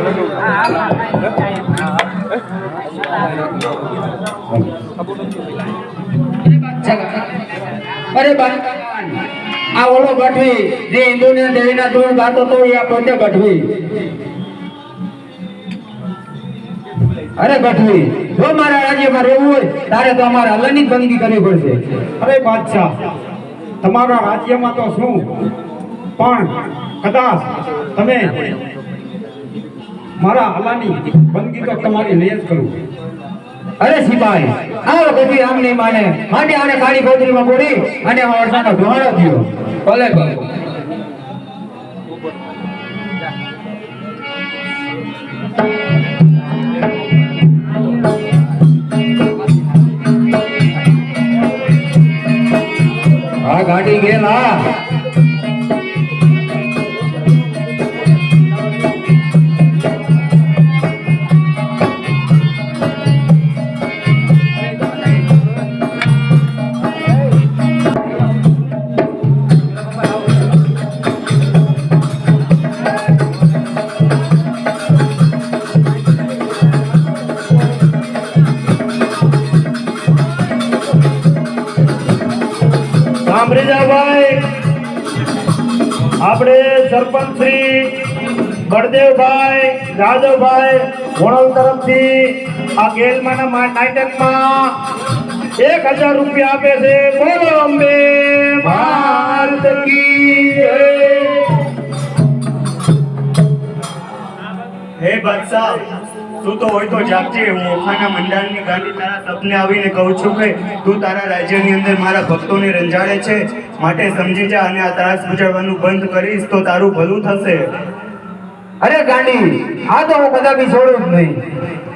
અરે આ ઓલો ગઢવી જે હિન્દુને દેવીના ધૂળ ગાતો તો એ પોતે ગઢવી. અરે ગઢવી, જો મારા રાજ્યમાં રહેવું હોય તારે તો અમારે અલ્લાહની બંદગી કરવી પડશે. અરે બાદશાહ, તમારા રાજ્યમાં તો શું, પણ કદાચ તમે મારા અલ્લાહની બંદગી તો તમારી નહીં જ કરું. અરે સિપાહી, આવો ગઢવી આમ નહીં માને માટે આને કાળી ગોદરીમાં પૂરી અને વર્ષાનો ધોવાણો થયો. ભલે બાબુ. આ ગાડી ગયેલા આપણે સરપંચ શ્રી બળદેવભાઈ જાદવભાઈ વણલ તરફથી આ ગેલમાના નાટકમાં 1000 રૂપિયા આપે છે. બોલો અંબે ભારત કી જય. હે બાદશાહ, તું તો હોય તો જાગજે. હું ઓખાના મંડાણની ગાંડી તારા સપને આવીને કહું છું કે તું તારા રાજ્યની અંદર મારા ભક્તોને રંજાડે છે, માટે સમજી જા અને આ ત્રાસ ગુજારવાનું બંધ કરીશ તો તારું ભલું થશે. અરે ગાંડી, આ તો હું કદાપી છોડું જ નહીં.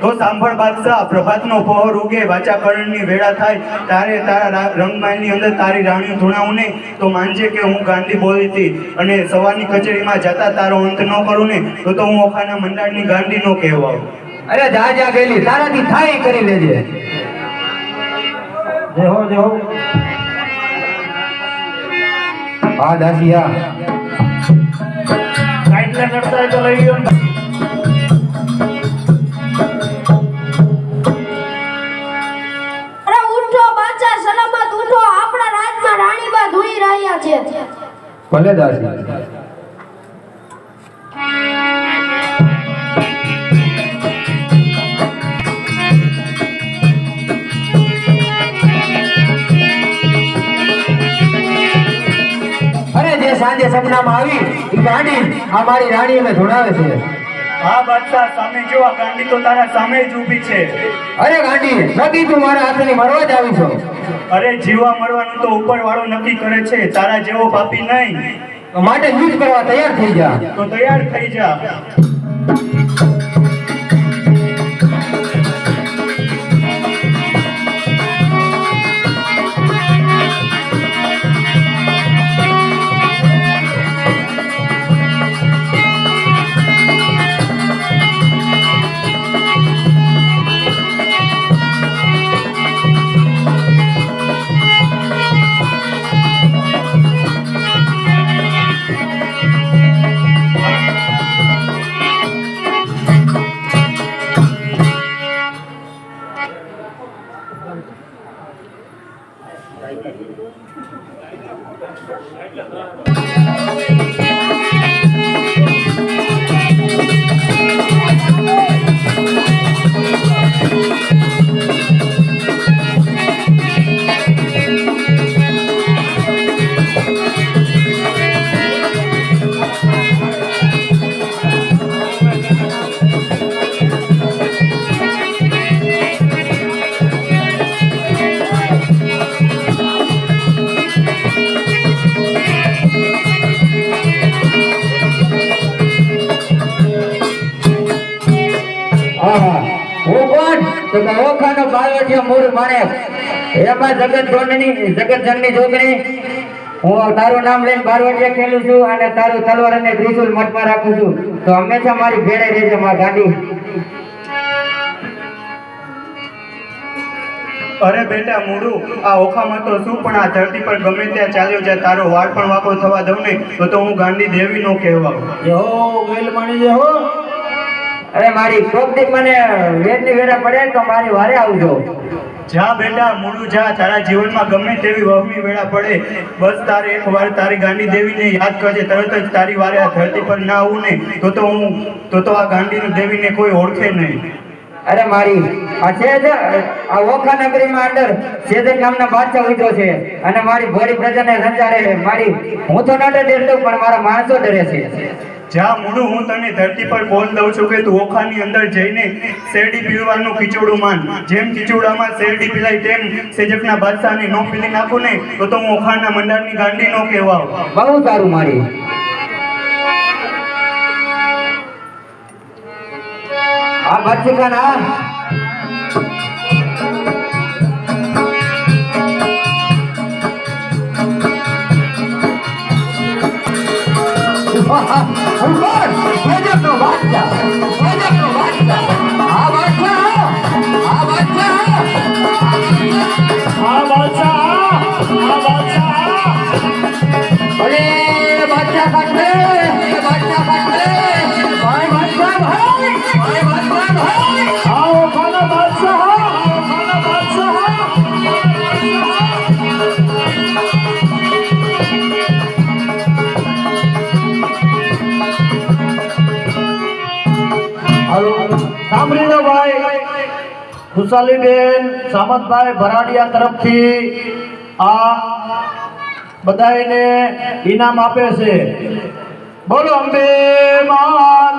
તો સાંભળ બાદશાહ, પ્રભાતનો પહોર ઉગે, વાચાકરણની વેળા થાય ત્યારે તારા રંગમાલની અંદર તારી રાણીઓ ધૂણાવું ને તો માનજે કે હું ગાંડી બોલી હતી, અને સવારની કચેરીમાં જતા તારો અંત ન કરું ને તો હું ઓખાના મંડાણની ગાંડી નો કહેવાઉં. અરે જા જા ગયેલી, તારાથી થાય કરી લેજે. જેહો જેહો. હા દાસિયા, કાઈટલા નડતા તો લઈ ગયો. અરે ઉઠો બાદશાહ, સલામત ઉઠો. આપણા રાજમાં રાણીબા ધોઈ રહ્યા છે. ભલે દાસિયા. સાંજે સપનામાં આવી એ ગાંડી આ મારી રાણીને ધોણાવે છે. હા બાદશાહ, સામે જો આ ગાંડી તો તારા સામે જ ઊભી છે. અરે ગાંડી, નક્કી તું મારા હાથની મરવા જ આવી છો. અરે જીવા મરવાનું તો ઉપર વાળો નક્કી કરે છે, તારા જેવો પાપી નહીં. માટે યુદ્ધ કરવા તૈયાર થઈ જા. તો તૈયાર થઈ જા. ઓખાનો બાળવટિયો મૂળ માણેક એમાં જગતજનની જોગણી હું તારું નામ લઈને બારવટિયા ખેલું છું અને તારું તલવાર અને ત્રિશુલ મઠમાં રાખું છું, તો હંમેશા મારી ભેળે રહેજે મારી ગાડી. અરે બેટા મૂળું, આ ઓખામાં તો શું પણ આ ધરતી પર ગમે ત્યાં ચાલ્યો જાય તારો વાળ પણ વાંકો થવા દઉં ને તો હું ગાંડી દેવી નો કહેવાઉં. જો વેલ માણી જે હો. અરે મારી કોક દી મને વેદની વેરા પડે તો મારી વારે આવજો. જા બેટા મોડું જા, તારા જીવનમાં ગમે તેવી વહમી વેળા પડે, બસ તારે એકવાર તારી ગાંડી દેવીને યાદ કરજે. તરત જ તારી વારે આ ધરતી પર ના આવું ને તો આ ગાંડી દેવીને કોઈ ઓળખે નહીં. અરે મારી આ છે જ આ ઓખા નગરીમાં અંદર સેજક નામના બાદશાહ ઉતરો છે અને મારી ભોળી પ્રજાને સંચારે છે. મારી હું તો નથી ડરતો પણ મારા માણસો ડરે છે. જા મોડું, હું તને ધરતી પર બોલ દઉં છું કે તું ઓખાની અંદર જઈને શેરડી પીવાનું ખીચોડું માન. જેમ ખીચોડામાં શેરડી પીલાય તેમ સેજકના બાદશાહને નો પીલી નાખું ને તો હું ઓખાના મંડારની ગાંડી નો કહેવાવ. બહુ સારું મારી. આ બચ્ચુકા ના સાંભળી લો ભાઈ, ખુશાલીબેન સામતભાઈ ભરાડિયા તરફથી આ બધાને ઇનામ આપે છે. બોલો અંબે માત.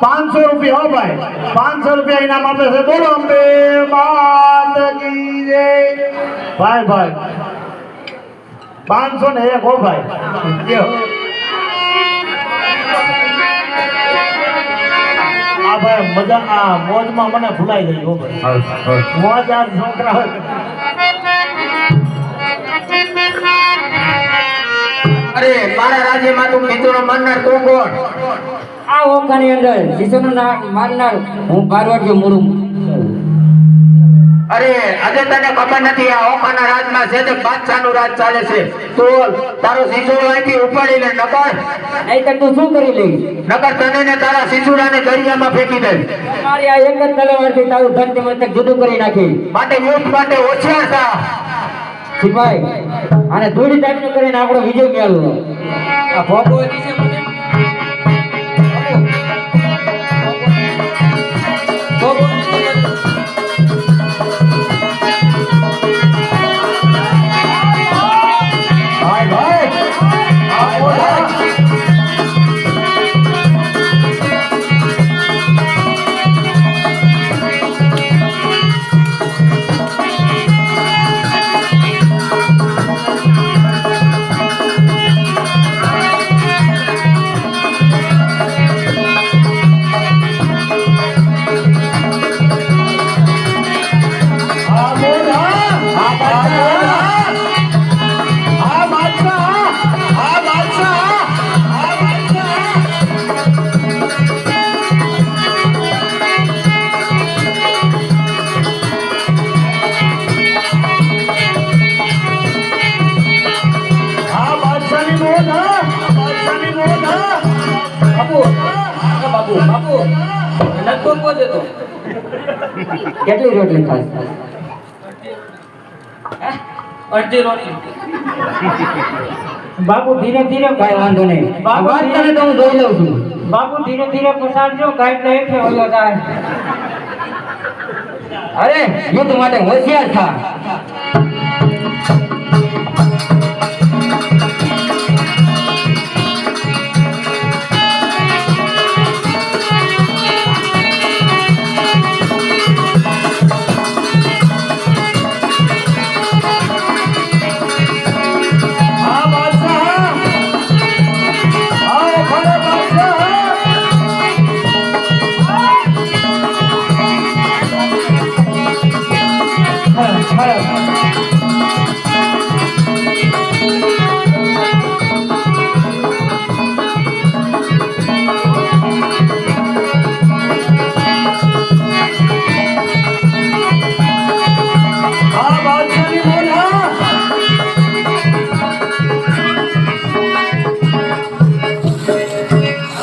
500 રૂપિયા હો ભાઈ, 500 રૂપિયા ઇનામ આપે છે. બોલો અંબે માત કી જય. ભાઈ 501 હો ભાઈ. આ ભાઈ મજા આ મોજમાં મને ભૂલાઈ ગઈ હો ભાઈ. મોજ આ છોકરા અરે મારા રાજ્યમાં તું મિત્રોનો માનનાર તું કોણ? આ ઓખાની અંદર શિશુનું માનનાર હું પાર્વતીય મુરુમ. અરે આજે તને ખબર નથી આ ઓખાના રાજમાં છે તે બાદશાહનું રાજ ચાલે છે. તું તારો શિશુ અહીંથી ઉપાડી લે નકર નહીં તો તું શું કરી લઈશ? નકર તને ને તારા શિશુડાને દરિયામાં ફેંકી દે. મારી આ એક જ તલવારથી તારું ધરતી મસ્તક જુદું કરી નાખી. માટે યુદ્ધ માટે હોશિયાર થા સિપાઈ. અને થોડી ટાઈમ કરીને આપણો વિજય મેળવો. આ ભોગો છે મને કેટલી રોટલી ખાય? અડધી રોટલી. બાપુ ધીરે ધીરે કાંઈ વાંધો નહીં. વાત કરે તો હું જોઈ લઉં છું. બાપુ ધીરે ધીરે પસારજો, કાંઈક ને હેઠે ઓલો થાય. અરે યુદ્ધ માટે હોશિયાર થા.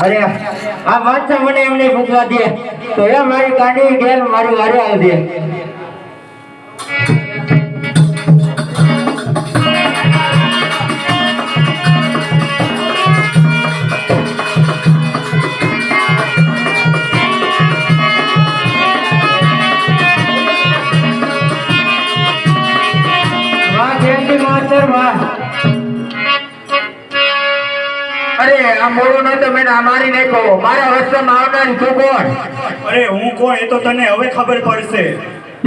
અરે આ વાત મને એમને ભૂખવા દે. તો એ મારી ગાંડી ગેલ મારું વારે આવજે. વાહ જયંતી માસ્ટર વાહ. અરે આ મોડું નતો મેં મારી નાખ્યો. મારા રસ્તામાં આવનારી તું કોણ? અરે હું કોણ એ તો તને હવે ખબર પડશે.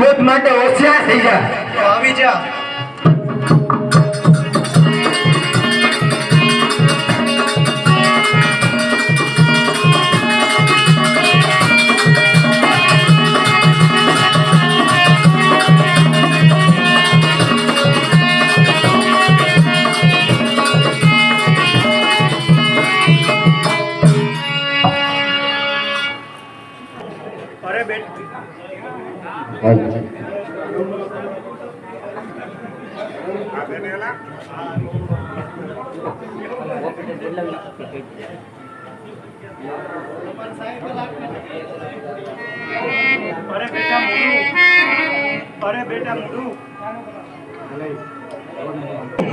યુદ્ધ માટે હોશિયાર થઈ જા. તો આવી જા. અરે બેટા મોઢું.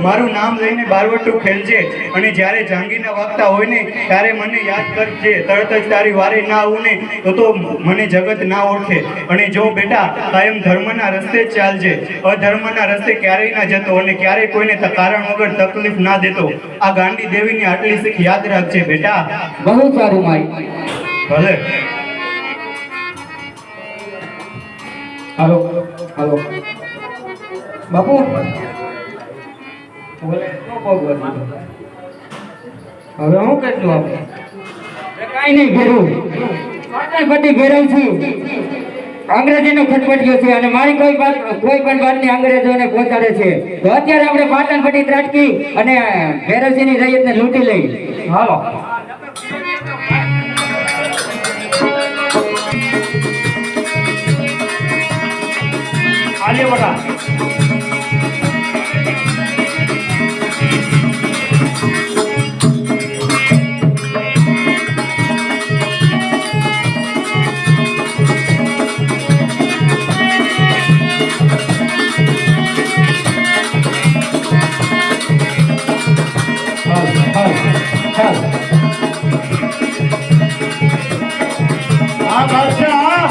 મારું નામ લઈને બારવટું ખેલજે અને જ્યારે જાંગીના વાગતા હોય ને ત્યારે મને યાદ કરજે. તરત જ તારી વારે ના આવું ને તો મને જગત ના ઓળખે. અને જો બેટા કાયમ ધર્મના રસ્તે જ ચાલજે. અધર્મના રસ્તે ક્યારેય ના જતો અને ક્યારેય કોઈને કારણ વગર તકલીફ ના દેતો. આ ગાંડી દેવીની આટલી શીખ યાદ રાખજે બેટા. બહુ સારું માઈ. ભલે. હાલો હાલો બાપુ બોલે તો પગ વધી. હવે હું કેટલું આપે કાંઈ નહીં ઘેરું પાટણપટ્ટી ઘેરવ છું. અંગ્રેજીનો ખટપટીયો છે અને મારી કોઈ પણ વાતની અંગ્રેજોને પહોંચાડે છે. તો અત્યારે આપણે પાટણપટ્ટી ત્રાટકી અને ભૈરવજીની રૈયતને લૂંટી લઈ. હાલો આલે બટા. હા બાદશાહ.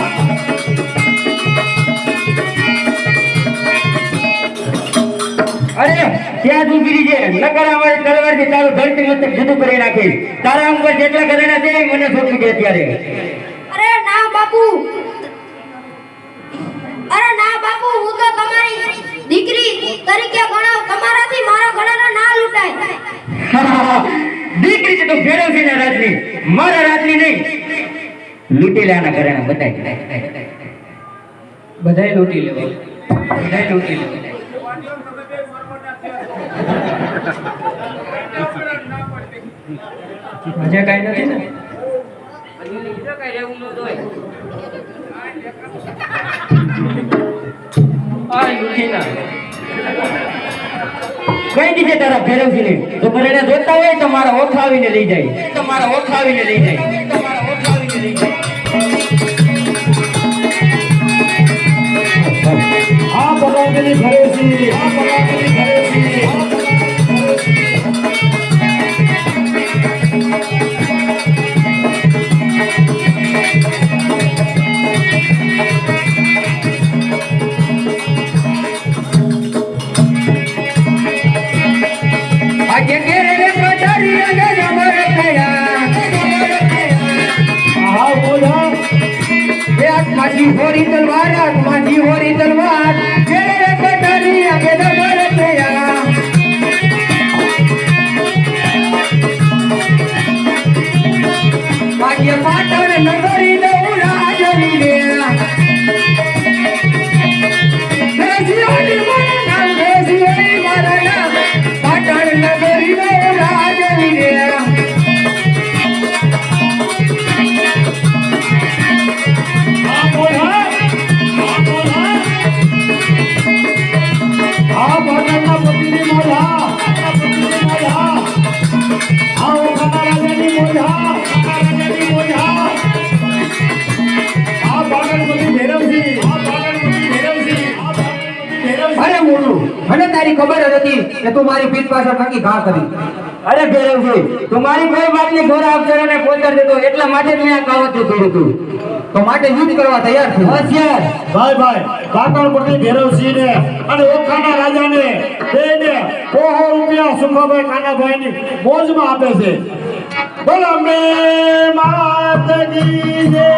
અરે ત્યાં તું ગીરી છે નકર અમારી તલવારથી તારું ધરતી મસ્તક જુદું કરી નાખીશ. તારા ઉપર જેટલા ઘરેણા છે એ મને સોંપી દે અત્યારે. અરે ના બાપુ, અરે ના બાપુ, હું તો તમારી દીકરી તરીકે ગણાવ. તમારાથી મારા ઘરેણા ના લૂંટાય. દીકરી છે તો ભેરવજી ના રાજની, મારા રાજની નહીં. લૂંટી લેવાના ઘરેણા બધાય લૂંટી લેવા. બધાય લૂંટી લેવા. મજા કઈ નથી ને. કઈ દીધે તારા ભેરવજીને. જો ઘરેણા જોતા હોય તો મારા ઓખાવીને લઈ જાય. આ પલાવની ભરેસી, આ પલાવની ભરેસી. આજે ઘેરે પધારી અને નમર થયા. હા બોલા. એ આત્માજી હોરી તલવાર, આત્માજી હોરી તલવાર. ઘેરે પધારી અને નમર થયા. આજે પાટણ નગરી દઉં રાજરી રે. દેશીઓની મારા નામ, દેશીઓની મારા નામ. પાટણ નગરી દઉં રાજરી રે. હા બોલા. હા બોલા. આ ભગવાનના પતિની મોઢા, આ પતિની મોઢા. આ ઓખાના રાજાની મોઢા, ઓખાના રાજાની મોઢા. મને તારી ખબર જ હતી કે તું મારી પીઠ પાછળ નક્કી ઘા કરી. અરે ભેરવજી, તું મારી કોઈ વાતની ઘોરા અક્ષરોને પોતર દેતો એટલા માટે જ મેં આ કાવતરું કર્યું હતું. તો માટે યુદ્ધ કરવા તૈયાર છું. હોશિયાર. ભાઈ કાકણ પરથી ભેરવસિંહ ને અને ઓખાના રાજાને બેને કોહો રૂપિયા સુખાભાઈ કાનાભાઈની મોજમાં આપે છે. બોલો મે માતજી જય.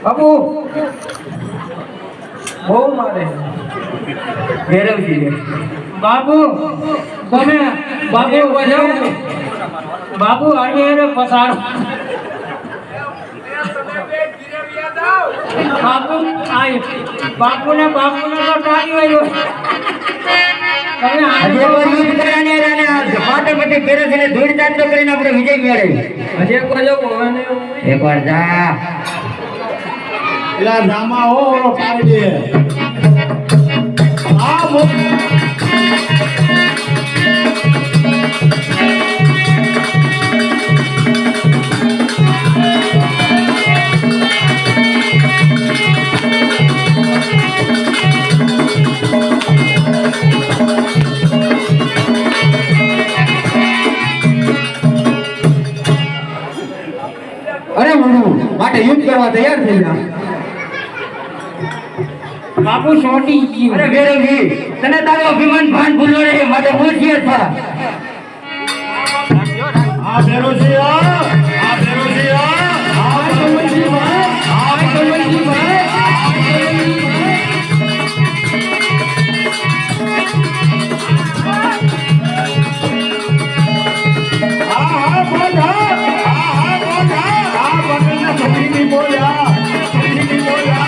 બાપુ બહુ મારે ભેરવજી. બાપુ તમે બાપુ બાપુ આજે પસાર બાપુ આય બાપુને તો ટાળી આવ્યો. તમે આજે યુદ્ધ કરવાને રાને પાટે પટ્ટી ભેરવજીને ધૂળ ચાંદલો કરીને આપણે વિજય મેળવી. હજી એકવાર જા. એલા રામા હો પાડી દે. આ અરે મુન્નુ માટે યુદ્ધ કરવા તૈયાર થઈ જા. બાપુ છોટી ગઈ. અરે ભેરવજી, તને તારો અભિમાન ભાન ભૂલો રે માટે હોશિયાર થા. આ ભેરવસિંહ આ ભેરવસિંહ આ કમલજી ભાઈ આ કમલજી ભાઈ આ બોલા આ બગલના છોકરીની બોલ્યા છોકરીની બોલ્યા.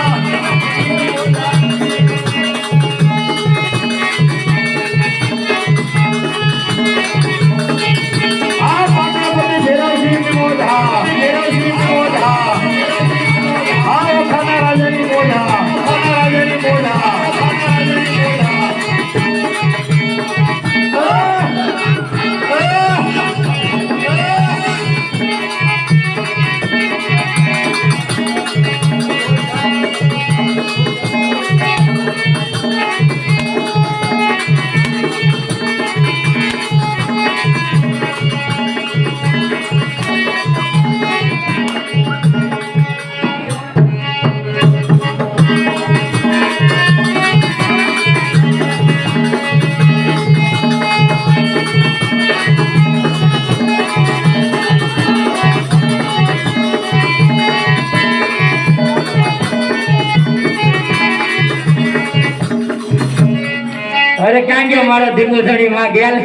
અરે ક્યાં ગયો મારો ધીમો ધણી માં ગેલ?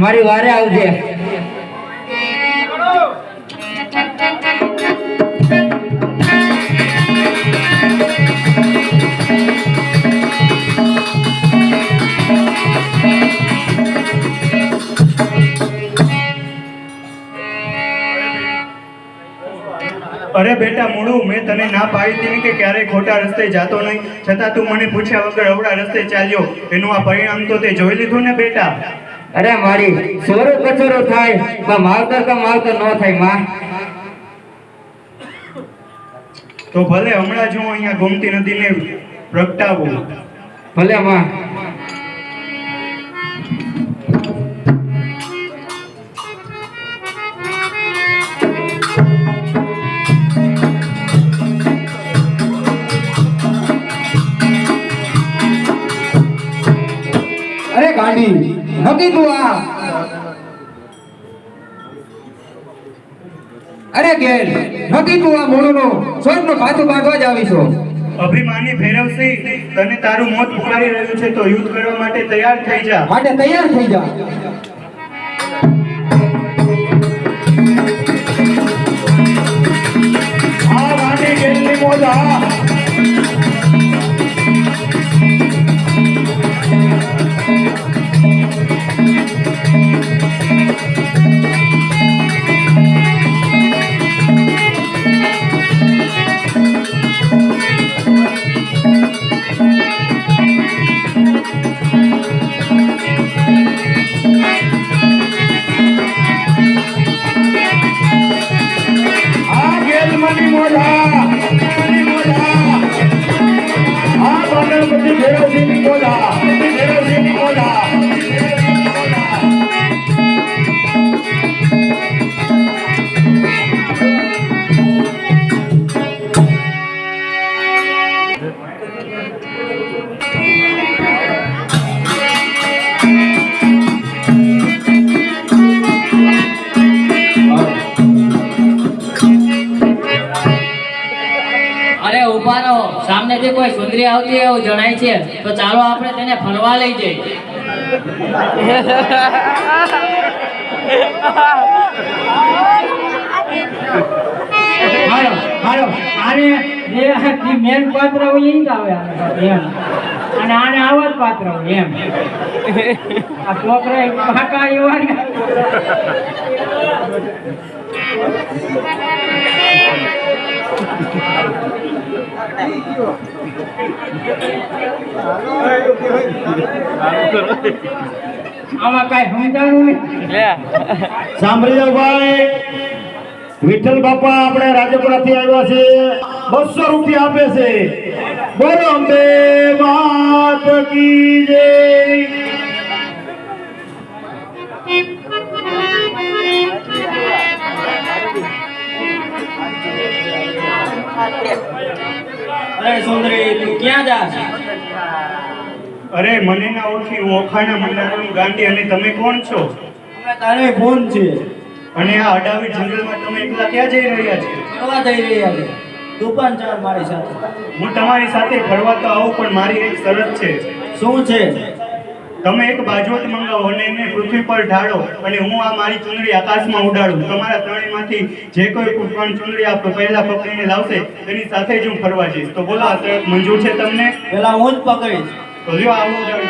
મારી વારે આવજે. અરે બેટા મુળુ, મેં તને ના પાડી હતી ને કે ક્યારેય ખોટા રસ્તે જાતો નહીં, છતાં તું મને પૂછ્યા વગર અવળા રસ્તે ચાલ્યો. એનું આ પરિણામ તો તે જોઈ લીધું ને બેટા. અરે મારી સોરો કચોરો થાય પણ માવતર કા માવતર ન થાય માં. તો ભલે હમણાં જ હું અહીંયા ગોમતી નદીને પ્રગટાવું. ભલે માં. અરે ગાંડી નક્કી તું આ અરે ગેલ નક્કી તું આ મૂળનું સ્વર્ગનું પાછું બાંધવા જ આવીશો. અભિમાની ભૈરવસિંહ, તને તારું મોત પુકારી રહ્યું છે તો યુદ્ધ કરવા માટે તૈયાર થઈ જા. માટે તૈયાર થઈ જા. આ રાણી ગેલની મોજ આ. આ ગેલમાંની મોજ આ. ગેલમાંની મોજ આ. આ બાંધણપતિ ભૈરવસિંહની મોજ આ. ભૈરવસિંહની મોજ આ. ભૈરવસિંહની મોજ આ. અરે ઉભા રહો, સામેથી કોઈ સુંદરી આવતી હોય એવું જણાય છે, તો ચાલો આપણે તેને ફરવા લઈ જઈએ. હાલો હાલો આને જે મેન પાત્ર હોય એ જ આવે એમ, અને આને આવા જ પાત્ર હોય એમ. આ છોકરા કાકા એવા ને. આમાં કઈ સમજાણું નહીં. સાંભળી જાઓ ભાઈ, વિઠ્ઠલ બાપા આપણે રાજપુરાથી આવ્યા છે, 200 રૂપિયા આપે છે. બોલો અંબે માત કી જય. અરે સુંદરી, તું ક્યાં જાસ? અરે મને ના ઓળખી, હું ઓખાણા મંડળનો ગાંધી. અને તમે કોણ છો? અમે તારે ફોન છે, અને આ અડાવી જંગલમાં તમે એકલા ક્યાં જઈ રહ્યા છો? ફરવા જઈ રહ્યા છે. દુકાન ચાર મારી સાથે. હું તમારી સાથે ફરવા તો આવું, પણ મારી એક શરત છે. શું છે? તમે એક બાજવટ મંગાવો અને એને પૃથ્વી પર ઢાળો, અને હું આ મારી ચુંદડી આકાશમાં ઉડાડું. તમારા ત્રણેયમાંથી જે કોઈ પણ ચુંદડી આ પહેલા પકડીને લાવશે તેની સાથે જ હું ફરવા જઈશ. તો બોલો, આ શરત મંજૂર છે તમને? પેલા હું જ પકડીશ. તો લ્યો, આવું ઉડાડું.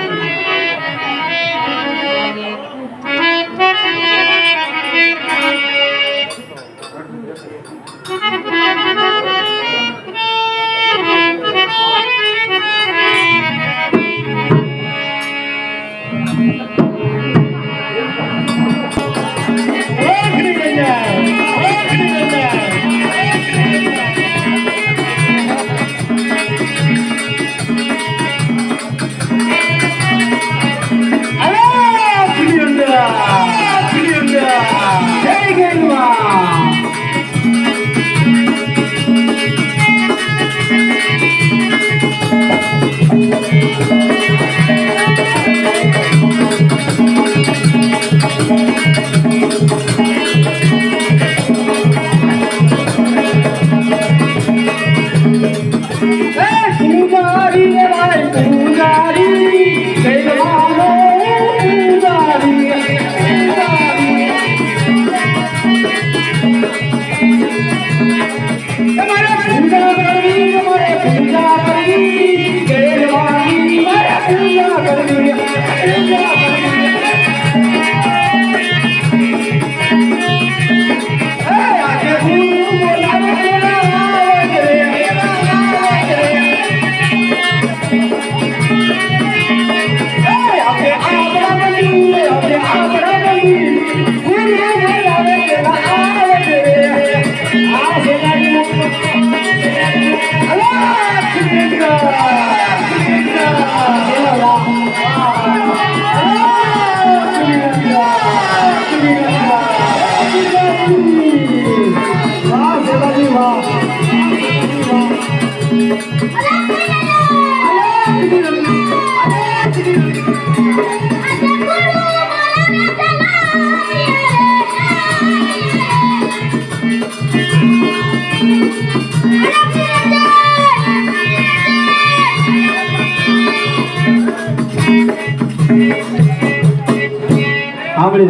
સાંભળી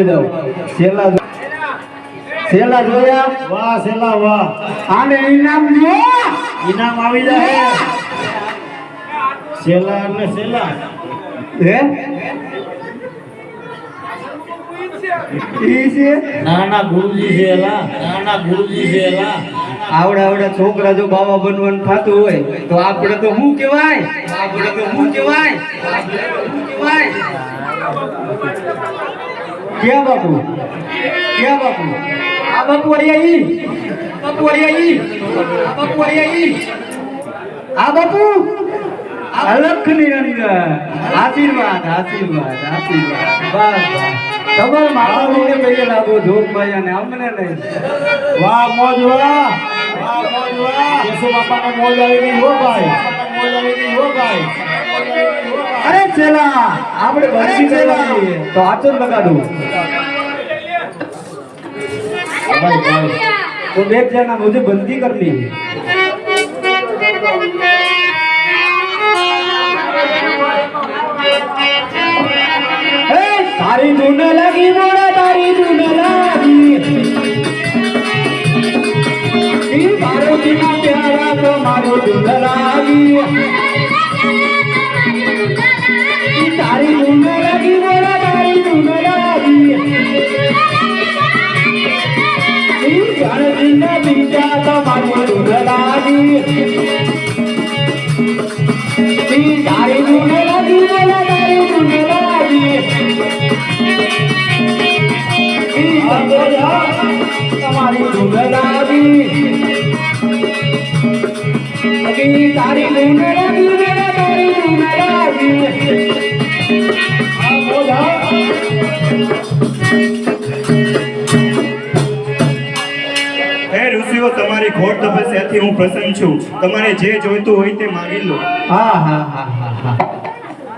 જાઓ છેલ્લા જોયા વાહ છેલ્લા વાહ આને ઇનામ લ્યો ઇનામ આવી જાય છેલ્લા એટલે છેલ્લા હે ઈ છે નાના ગુરુજી છે એલા આવડા છોકરા જો બાવા બનવાનું થતું હોય તો આપણે તો શું કહેવાય ક્યાં બાપુ આ બાપુ આ બાપુ અલખની અંદર આશીર્વાદ બસ તમારા માતાજીને કહીએ લાગો જોગભાઈ અને અમને નહીં વાહ મોજ વાહ યશુ બાપાને મોજ આવી ગઈ હો ભાઈ અરે ચેલા આપણે બંધી કરવાની તો આચર લગાડું तो देख जाना मुझे बंदी करनी है तारी धुन लगी मोड़ा तारी धुन लगी मारो बिना प्यारा तो मारो धुन लगी तारी धुन लगी मोड़ा तारी धुन लगी बीजा तुम्हारी धुन लागी तारी धुन लगी बोला तारी धुन लागी तुम्हारी धुन लागी तारी धुन लगी बोला तारी धुन लागी ઋષિઓ તમારી ઘોર તપસ્યાથી હું પ્રસન્ન છું. તમારે જે જોઈતું હોય તે માગી લો. હા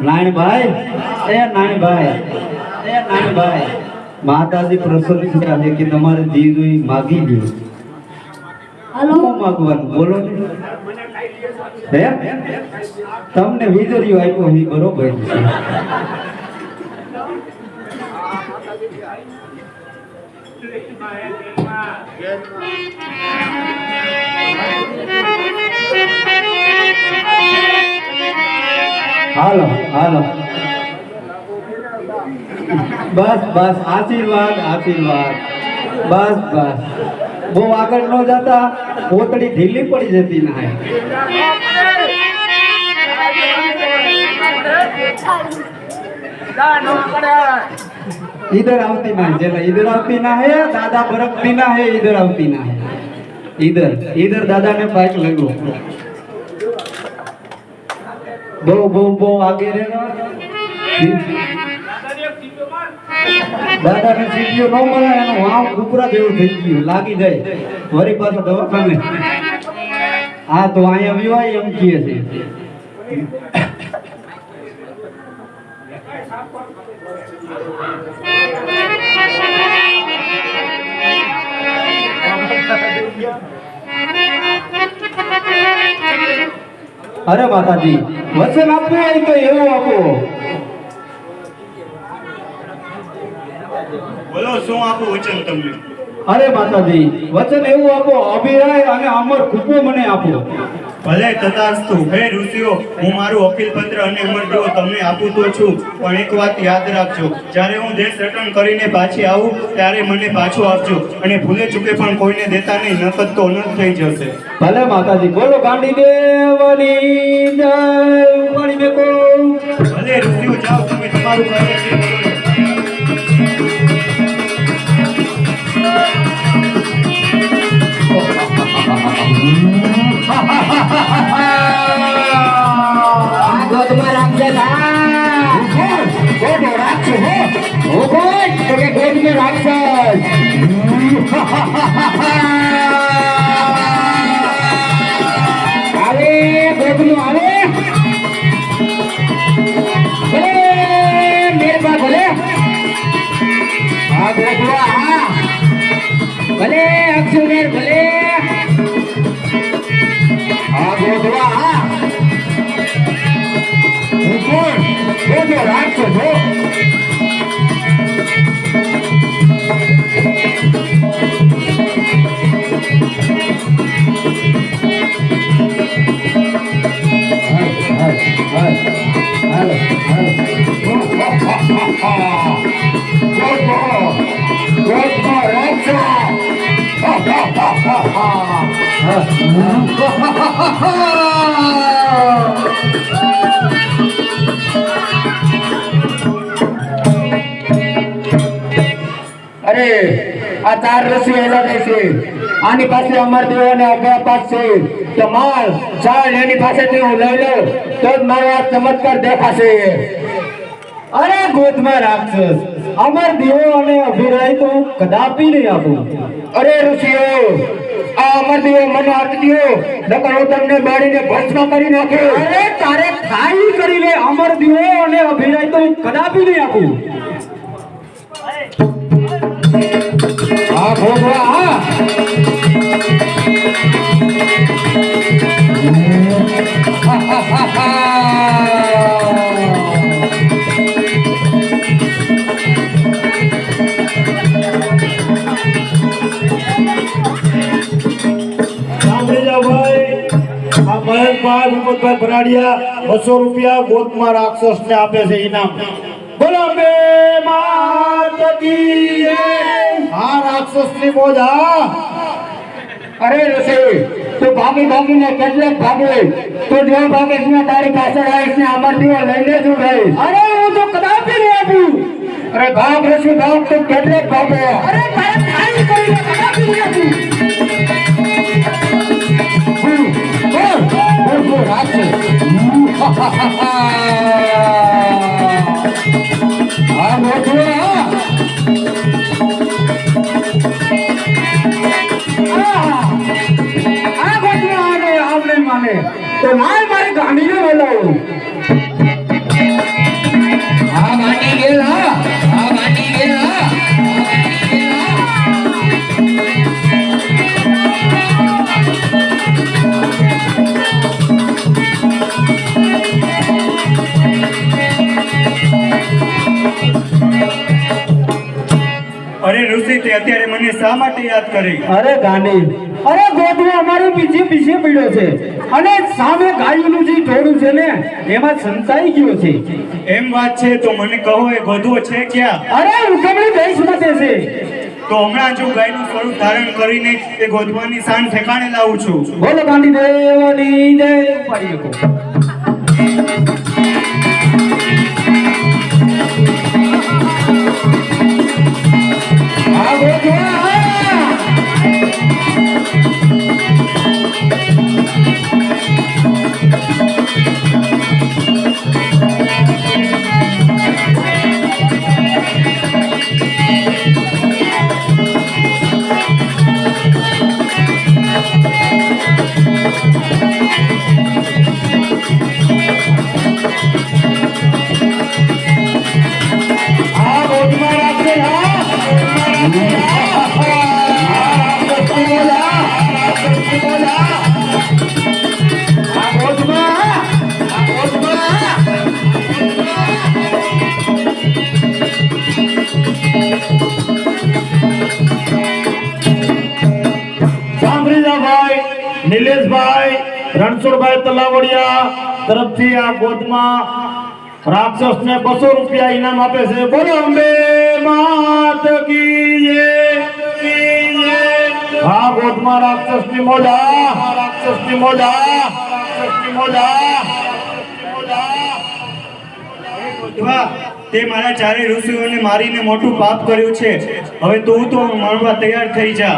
નાનભાઈ માતાજી પ્રસન્ન થયા છે કે તમારે જે જોઈ માગી લો. શું માગવાનું બોલો ને? હે તમને વીજળીઓ આપ્યો એ બરોબર છે. હાલો બસ આશીર્વાદ બસ બહુ આગળ ન જતા પોતડી ઢીલી પડી જતી ના इधर आवती ना है इधर आवती ना है दादा बरकती ना है इधर आवती ना है इधर दादा ने पाइप लगो बो आगे रहना दादा ने सीढ़ियो न મળે એનો વાવ કુકરા જેવું થઈ ગયું લાગી જાય વરી પાછો દવાખાને આ તો અહીંયા વિવાય એમ કહે છે अरे माताजी वचन आपो હોય તો એવું આપો બોલો શું આપું વચન તમને? અરે માતાજી વચન એવું આપો અભિરાય અને અમર કૃપો મને આપો. ભલે તથાસ્તુ. હે ઋષિઓ હું મારું અખિલ પત્ર અને અમરદેવો તમને આપું તો છું પણ એક વાત યાદ રાખજો જ્યારે હું દેશ રટણ કરીને પાછી આવું ત્યારે મને પાછું આપજો અને ભૂલે ચૂકે પણ કોઈને દેતા નહીં નકદ તો અનર્થ થઈ જશે. ભલે માતાજી બોલો ગાંડી દેવની જય ઉપાડી મેકો. ભલે ઋષિઓ જાઓ તમે તમારું કાર્ય છે કરો. ભલે અક્ષુમેર ભલે આ ગોધવા હું કોણ રાખશો છો અરે આ ચાર રસી એલા દેશે આની પાસે અમર દેવ અને અભય પાસ છે તો માલ ચાલ એની પાસેથી હું લઈ લઉં તો જ મારો આ ચમત્કાર દેખાશે. અરે ગોદમાં રાક્ષસ, અમર દેવો અને અભિરાય તો હું કદાપી નહીં આપું. અરે ઋષિઓ આ અમર દેવ મને આપી દો નકર હું તમને બાળીને ભસ્મ કરી નાખ્યો. અરે તારે ખાઈ કરી લે, અમર દેવો અને અભિરાય તો હું કદાપી નહીં આપું. આ ભોગવા આ સાંભળી જાઓ ભાઈ, આ મહેશભાઈ વિનોદભાઈ ભરાડિયા 200 રૂપિયા ગોતમાં રાક્ષસને આપે છે ઇનામ. બોલો બે માત કી જય. હા રાક્ષસની મોજ. હા અરે ઋષિ તું ભાગી ભાગીને કેટલેક ભાગે તું જ્યાં ભાગે ત્યાં તારી પાછળ આવીશ ને અમર દેવ લઈને જ રહીશ. અરે હું તો કદાપી નહીં આપું. અરે ભાગ ઋષિ ભાગ તું કેટલેક ભાગે. અરે તારે ખાઈ કરીને કદાપી નહીં આપું. તો લાય મારી ગાંડીને બોલાવું. હા ગાંડી ગેલ હા ગાંડી ગેલ હા. અરે ઋષિ તે અત્યારે મને શા માટે યાદ કરી? અરે ગાંડી, અરે ગોધવો અમારી પીછે પીછે પડ્યો છે અને સામે ગાયનું જે ઢોળું છે ને એમાં સંતાઈ ગયો છે. એમ વાત છે તો મને કહો એ ગોધવો છે ક્યાં? અરે ઉગમણી ભેંસ મતે છે. તો હમણાં જો ગાયનું સ્વરૂપ ધારણ કરીને એ ગોધવાની શાન ઠેકાણે લાવું છું. બોલો ગાંડી દેવની જય. ઉપાડી શકો. આ ગોધવા નિલેશભાઈ રણછોડભાઈ તલાવડિયા તરફથી આ ગોદમાં રાક્ષસને 200 રૂપિયા ઇનામ આપે છે. બોલો અંબે માત કી જય. હા ગોદમાં રાક્ષસની મોજા, રાક્ષસની મોજા, રાક્ષસની મોજા. ગોધવા, તે મારા ચારે ઋષિઓને મારીને મોટું પાપ કર્યું છે. હવે તું તો મરવા તૈયાર થઈ જા.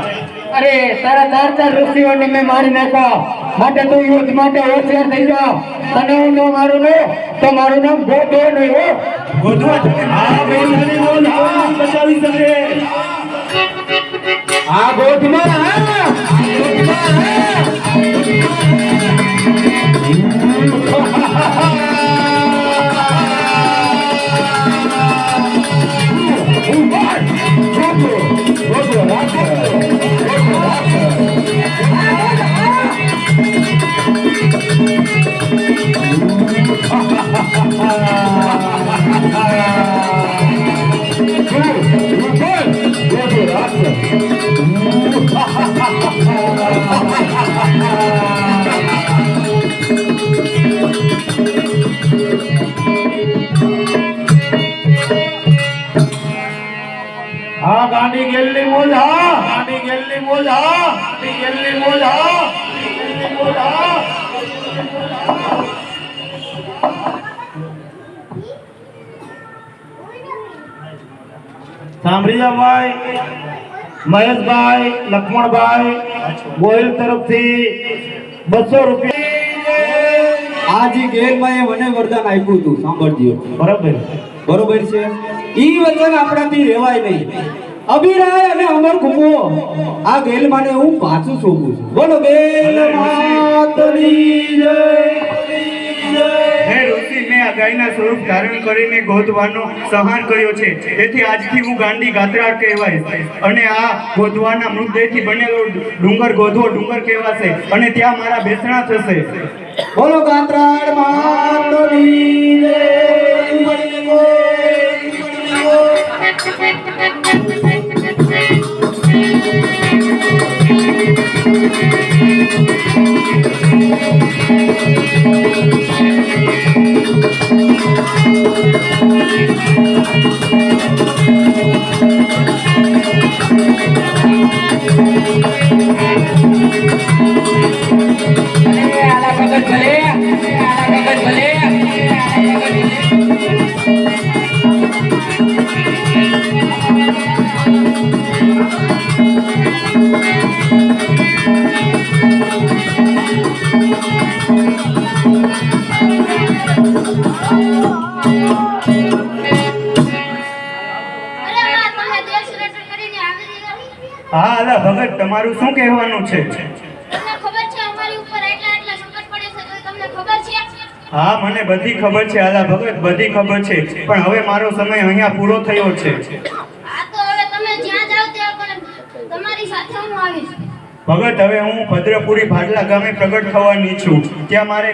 અરે તારા ચાર ઋષિઓને મેં મારી નાખ્યા માટે તું યુદ્ધ માટે હોશિયાર થઈ જા. તને હું ન મારું ને તો મારું નામ ગોધો નહીં હો. ગોધવા, તમે આ બેનની મોજ કોણ બચાવી શકે? આ ગોધમાં હા ગાંડી ગેલની મોજ. હા ગાંડી ગેલની મોજ. હા ગાંડી ગેલની મોજ. હા ગાંડી ગેલની મોજ. હા સાંભળીજાભાઈ મહેશભાઈ લક્ષ્મણભાઈ ગોહિલ તરફથી 200 રૂપિયા. આ જે ગેલમાં એ મને વરદાન આપ્યું હતું સાંભળજો. બરાબર. બરોબર છે. ઈ વચન આપણાથી રહેવાય નહીં. અભિરાય અને અમર કુમો આ ગેલ માને હું પાછું સોંપું છું. બોલો બેલ માતની જય. હે ઋષિ, મેં આ ગાયના સ્વરૂપ ધારણ કરીને ગોધવાનો સંહાર કર્યો છે. તેથી આજથી હું ગાંડી ગાત્રાળ કહેવાઈશ. અને આ ગોધવાના મૃતદેહથી બનેલો ડુંગર ગોધવો ડુંગર કહેવાશે. અને ત્યાં મારા બેસણા થશે. બોલો ગાત્રાળ માતની જય. હા અલા ભગત, તમારું શું કહેવાનું છે? તમને ખબર છે અમારી ઉપર એટલા સંકટ પડે છે તો તમને ખબર છે? હા, મને બધી ખબર છે આલા ભગત, બધી ખબર છે. પણ હવે મારો સમય અહીંયા પૂરો થયો છે. આ તો હવે તમે જ્યાં જાવ ત્યાં પણ તમારી સાથે હું આવીશ. ભગત, હવે હું ભદ્રપુરી ભાડલા ગામે પ્રગટ થવાની છું. ત્યાં મારે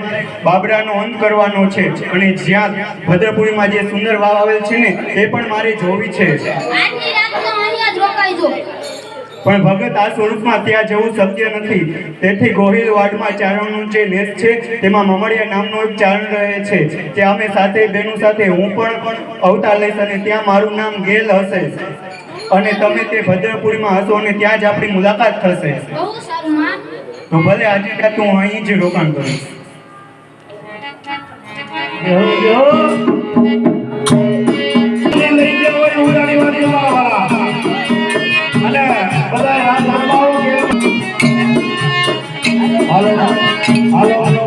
બાબરાનો અંત કરવાનો છે. અને જ્યાં ભદ્રપુરીમાં જે સુંદર વાવ આવેલ છે ને, એ પણ મારે જોવી છે. આજની રાત તો અહીંયા જ રોકાઈજો. પણ ભગત, આ સ્વરૂપમાં ત્યાં જવું શક્ય નથી. તેથી ગોહિલ વાડમાં ચારણનું જે નેસ છે તેમાં મમડિયા નામનો એક ચારણ રહે છે. ત્યાં અમે સાથે બેનું સાથે હું પણ અવતાર લઈશ અને ત્યાં મારું નામ ગેલ હશે. અને તમે તે ભદ્રપુરીમાં હશો અને ત્યાં જ આપણી મુલાકાત થશે. બહુ સારું માં. તો ભલે આજે ત્યાં તું અહીં જ રોકાણ કરીશ. લઈ ગયો હોય ઉડાડી વાળી વાળા. અને બધા રાત રમાવો કે હાલો હાલો હાલો.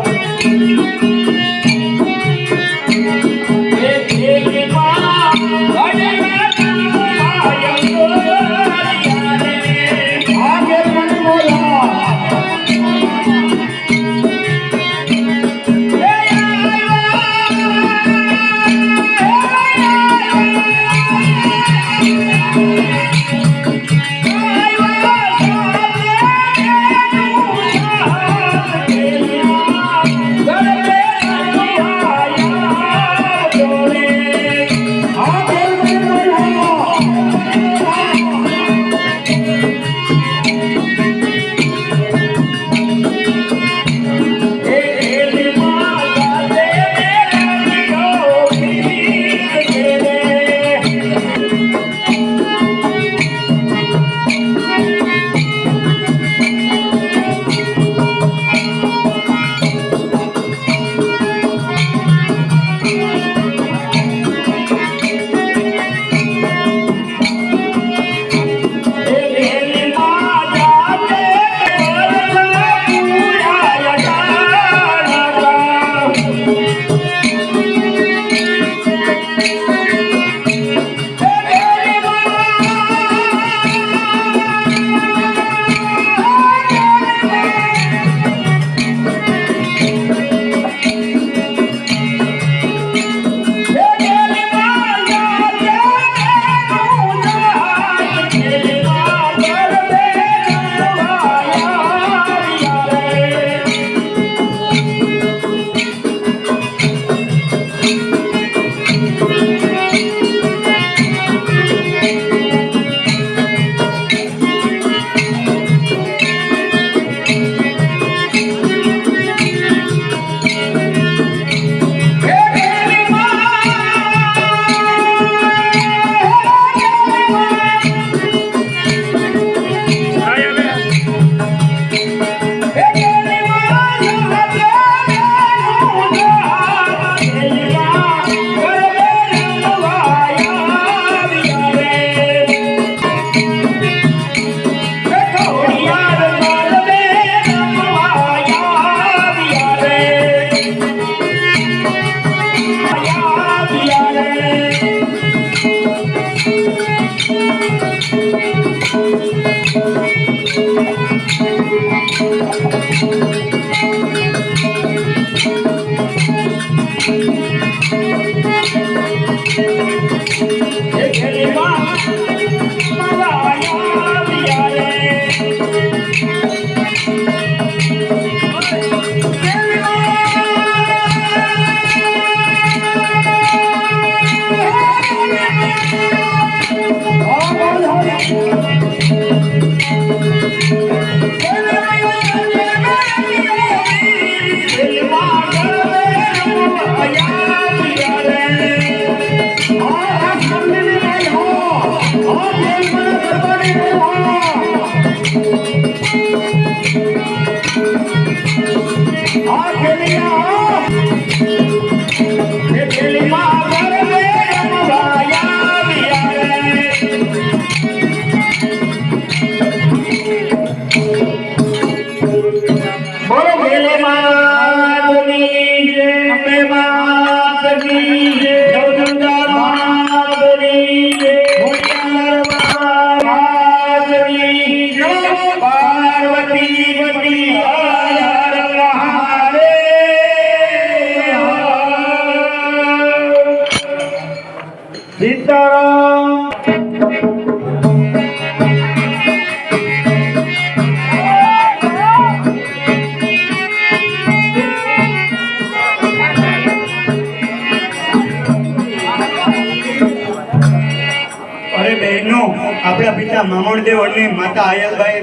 આપણા પિતા મામણદેવ અને માતા આયલબાઈ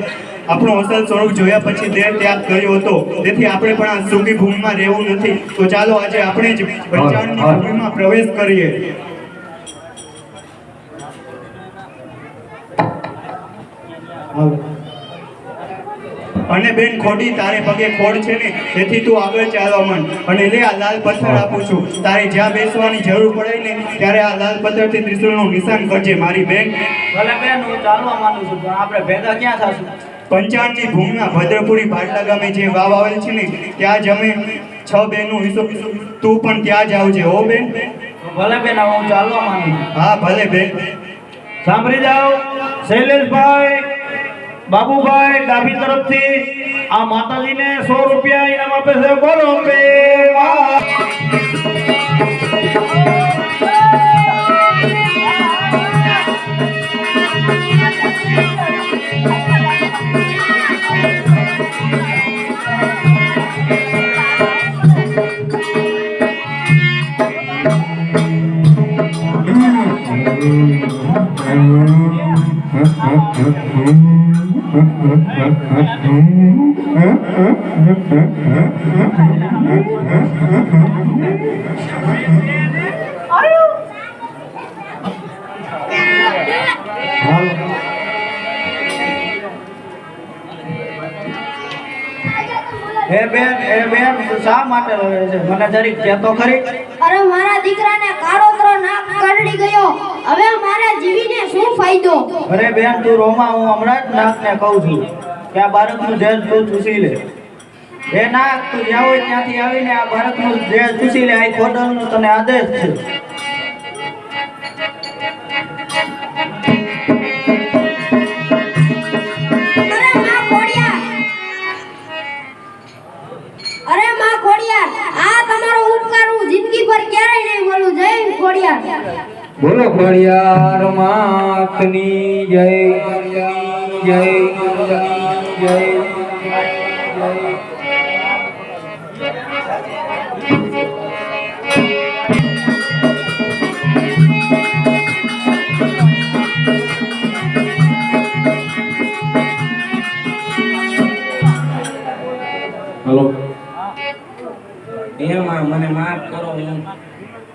આપણું અસલ સ્વરૂપ જોયા પછી દેહ ત્યાગ કર્યો હતો. તેથી આપણે પણ આ સૂકી ભૂમિમાં રહેવું નથી. તો ચાલો આજે આપણે જ પંચાણની ભૂમિમાં પ્રવેશ કરીએ. અને બેન ખોડી તારે પગે ખોડ છે ને, તેથી તું આગળ ચાલવા માંડ. અને લે આ લાલ પથ્થર આપું છું. તારે જ્યાં બેસવાની જરૂર પડે ને ત્યારે આ લાલ પથ્થરથી ત્રિશુળનું નિશાન કરજે મારી બેન. ભલે બેન હું ચાલવા માંગુ છું પણ આપણે ભેગા ક્યાં થશું? પંચાણની ભૂમિમાં ભદ્રપુરી ભાટલા ગામે જે વાવ આવેલ છે ને ત્યાં જ અમે 6 બહેનો ઈસુ. તું પણ ત્યાં જ આવજે હો બેન. ભલે બેન હું ચાલવા માંગુ છું. હા ભલે બેન. સાંભળી જાઓ શૈલેષભાઈ, બાબુભાઈ ડાબી તરફથી આ માતાજીને 100 રૂપિયા ઇનામ આપે છે. બોલો અંબે માં. હે બેન તું શા માટે રડે છે? મને જરીક કહેતો ખરી. અરે મારા દીકરાને કાળોતરો નાક કરડી ગયો. હવે મારે જીવીને શું ફાયદો? અરે બેન તું રોમા, હું હમણાં જ નાકને કહું છું કે આ બાળકનું ઝેર તું ચૂસી લે. એ નાક તું જ્યાં હોય ત્યાંથી આવીને આ બાળકનું ઝેર ચૂસી લે. આ ખોડલનો તને આદેશ છે. અરે માં ખોડિયાર, આ તમારો ઉપકાર હું જિંદગી ભર ક્યારેય નહીં ભૂલું. જય ખોડિયાર. બોલો ખોડિયાર માતની જય, જય, જય, જય. હલો એમાં મને માફ કરો. હું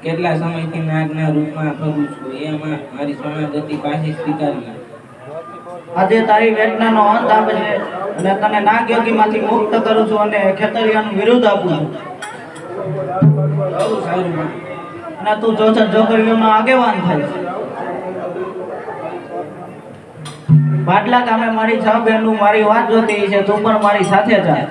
કેટલા સમયથી નાગના રૂપમાં ફરું છું. એમાં મારી શરણાગતિ પાછી સ્વીકારી. આજે તારી વેદનાનો અંત આવે છે અને તને નાગ યોગીમાંથી મુક્ત કરું છું અને ખેતરિયાનું વિરુદ્ધ આપું છું. બહુ સારું. અને તું છોકરીઓનો આગેવાન થાય. પાટલા ગામે મારી 6 બહેનો મારી વાત જોતી છે. તું પણ મારી સાથે જા.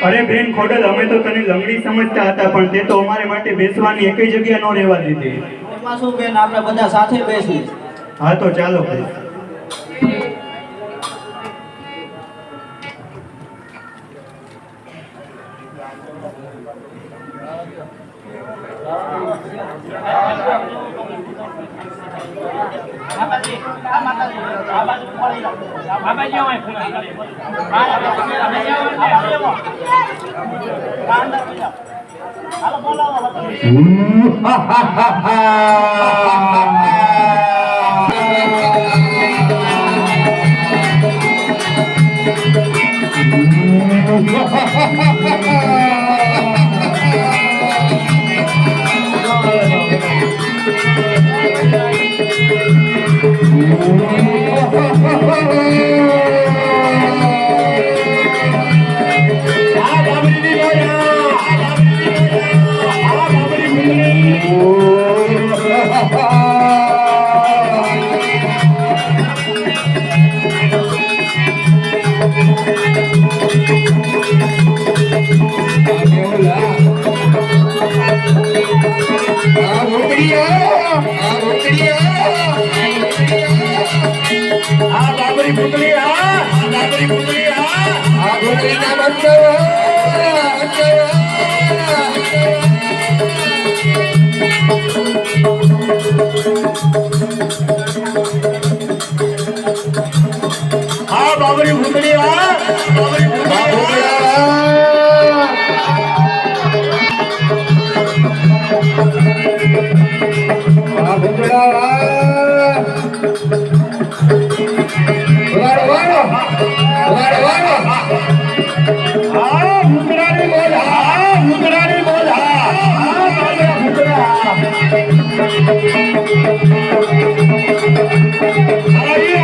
અરે બેન ખોડલ, અમે તો તને લંગડી સમજતા હતા પણ તે તો અમારે માટે બેસવાની એકય જગ્યા ન રહેવા દીધી. એમાં શું બેન, આપણે બધા સાથે બેસી. હા તો ચાલો ભાઈ. આ બાબરી પુતળી આ આ ભૂતળીના બંધો હા બાબરી ભૂતળી બાબરી ભૂતળી આ ભૂતળા વાળો વાળો વાળો હા ભૂતળાની બોલ હા ભૂતળાની બોલ હા બાબરા ભૂતળા આવી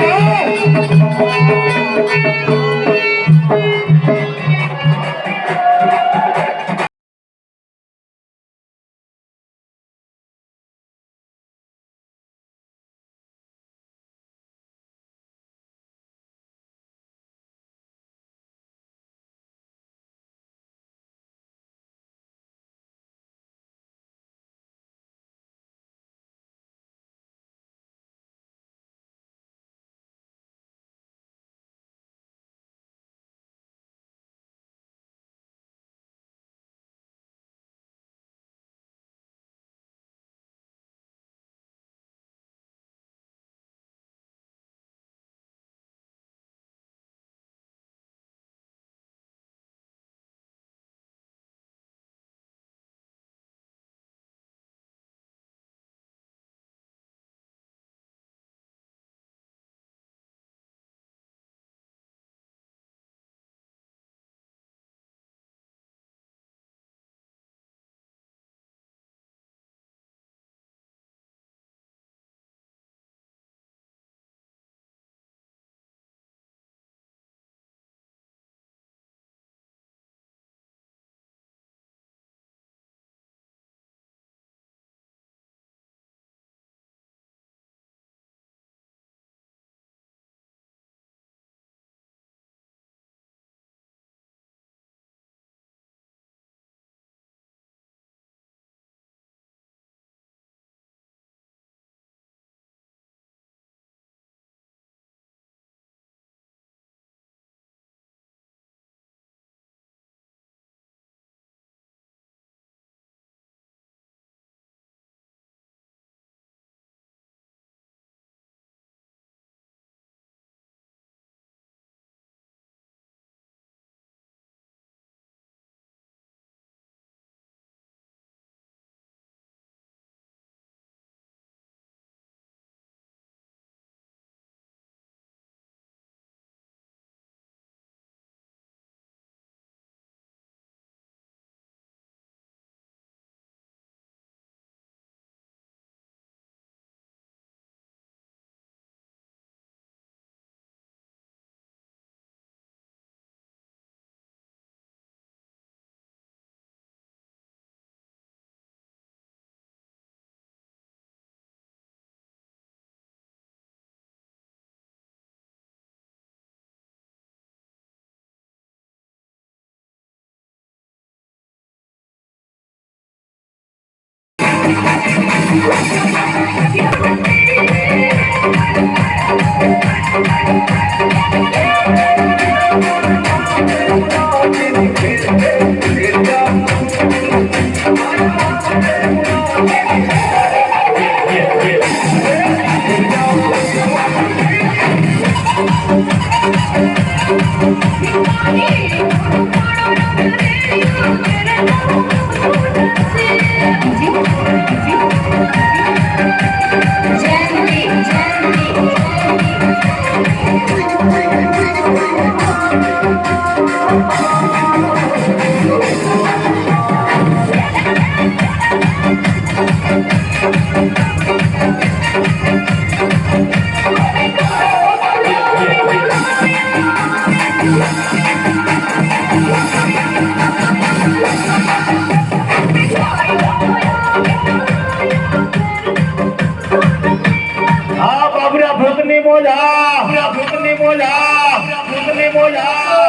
હા ભૂતની મોજા ભૂતની મોજા ભૂતની મોજા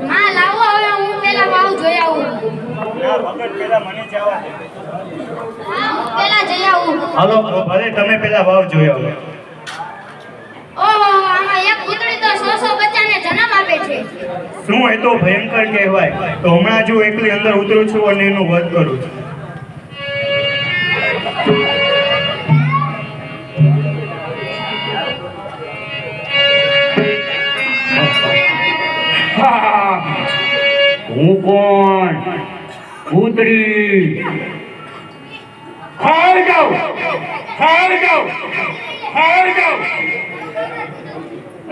માં લાવો હવે હું પેલા વાવ જોઈ આવું ના ભગત પેલા મને જવા દે. હા હું પેલા જઈ આવું હાલો ભલે તમે પેલા વાવ જોયો. ઓહો આમાં એક કૂતરી તો 100 બચ્ચાને જન્મ આપે છે શું એ તો ભયંકર કહેવાય. તો હમણાં જો એકલી અંદર ઉતરું છું અને એનું વધ કરું છું. હું કોણ કૂતરી હાર જાઉં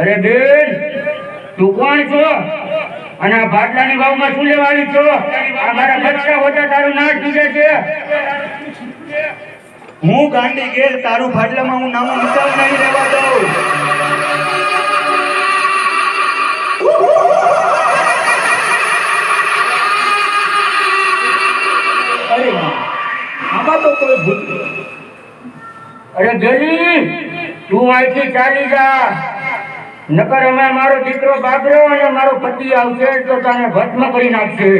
અરે બેન તું કોણ છો અને આ ભાટલાની વાવમાં શું લેવા આવી છો આ મારા બચ્ચા હોતા તારું નાશ તૂટે છે હું ગાંડી ગેલ તારું ફાટલામાં હું નામો નિશાન નહીં રહેવા દઉં. અરે આમાં તો કોઈ ભૂત અરે ગલી તું અહીંથી ચાલી જા નકર અમે મારો દીકરો બાબરો અને મારો પતિ આવશે તો તને ભસ્મ કરી નાખશે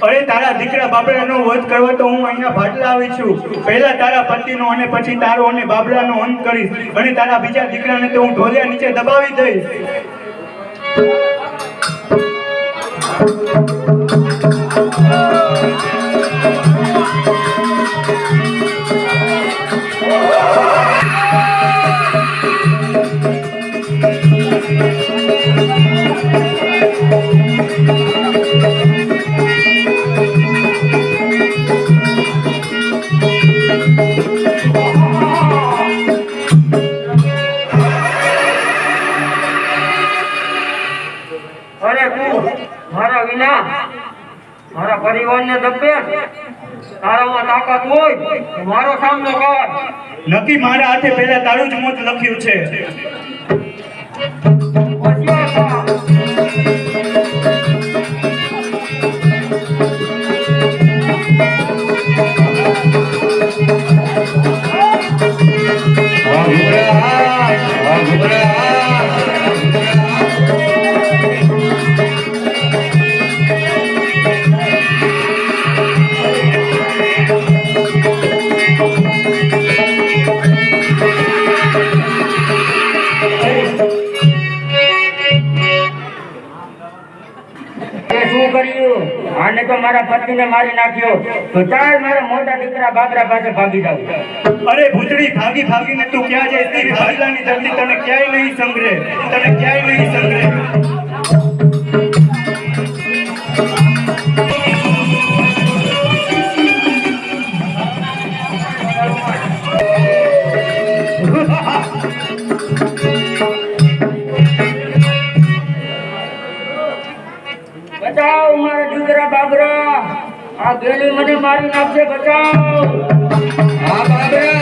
અરે તારા દીકરા બાબરાનો વધ કરવા તો હું અહીંયા ભાટલા આવી છું. પહેલા તારા પતિનો અને પછી તારો અને બાબરાનો અંત કરીશ અને તારા બીજા દીકરાને તો હું ઢોલિયા નીચે દબાવી દઈશ. અરે તું મારા વિના મારા પરિવારને દબે તારામાં તાકાત હોય તો મારો સામનો કર નક્કી મારા હાથે પહેલા તારું જ મોત લખ્યું છે. હોશિયાર થા. તે શું કર્યું આને તો મારા પતિને મારી નાખ્યો તો ચાલ મારા મોટા દીકરા બાબરા પાસે ભાગી જાવ અરે ભૂતડી ભાગી ભાગીને તું ક્યાં જાય? તારી ભાટલાની ધરતી તને ક્યાંય નહીં સંગ્રહે, તને ક્યાંય નહીં સંગ્રહે. બચાવ મારા દીકરા બાબરા આ ગેલી મને મારી નાખશે બચાવ આ બાબરા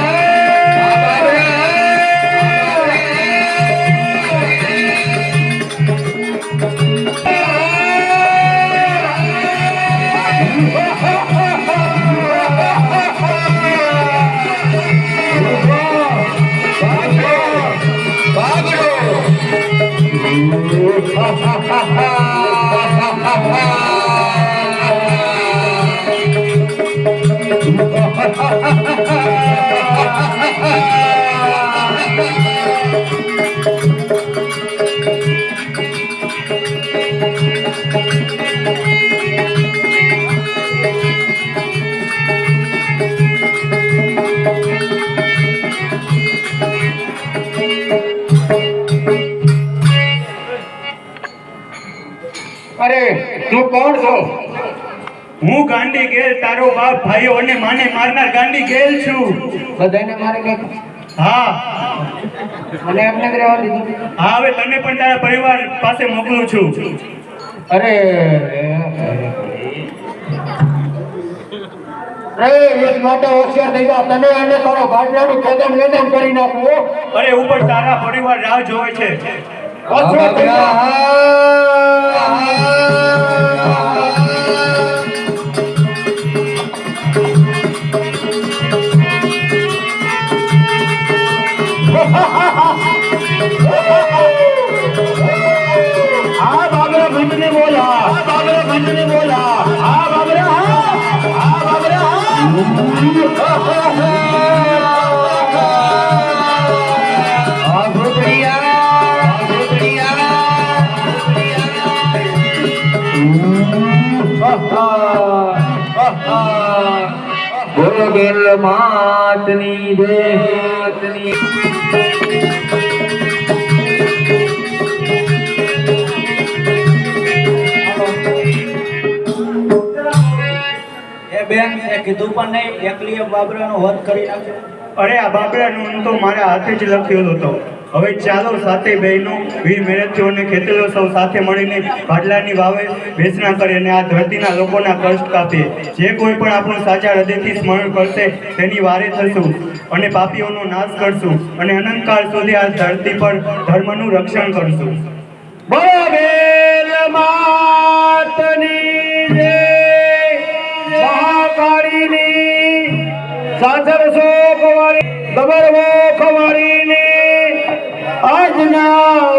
અરે તું કોણ છો? હું ગાંડી ગેલ તારો બાપ ભાઈઓ અને માને મારનાર ગાંડી ગેલ છું. બધાને મારી નાખ હા મને એમને જ રહેવા દીધું હા હવે તને પણ તારા પરિવાર પાસે મોકલું છું. અરે એક મોટો હોશિયાર થઈ ગયા તને એને કરો ભાટલાનું ખેદન વેદન કરી નાખવું અરે ઉપર તારા પરિવાર રાહ જોવે છે. ભીમને બોલા આ બાબરા ભીમને બોલા આ બાબરા આ બાબરા આ બોલો ગેલ માતની દેવતની એ બેન એ કીધું પણ નહીં એકલીએ બાબરાનો વધ કરી નાખ્યો. અરે આ બાબરાનું તો મારા હાથે જ લખ્યો હતો. હવે ચાલો સાથે બહેનો વીર મેળવીઓને ખેતરો સૌ સાથે મળીને ભાડલાની વાવે વેચના કરે અને આ ધરતીના લોકોના કષ્ટ કાપીએ. જે કોઈ પણ આપણું સાચા હૃદયથી સ્મરણ કરશે તેની વારે થશું અને પાપીઓનો નાશ કરશું અને અનંતકાળ સુધી આ ધરતી પર ધર્મનું રક્ષણ કરશું. બોલો ગેલ માતની જય મહાકાળીની સાસરસો કવારી દબરવો કવારીની આજના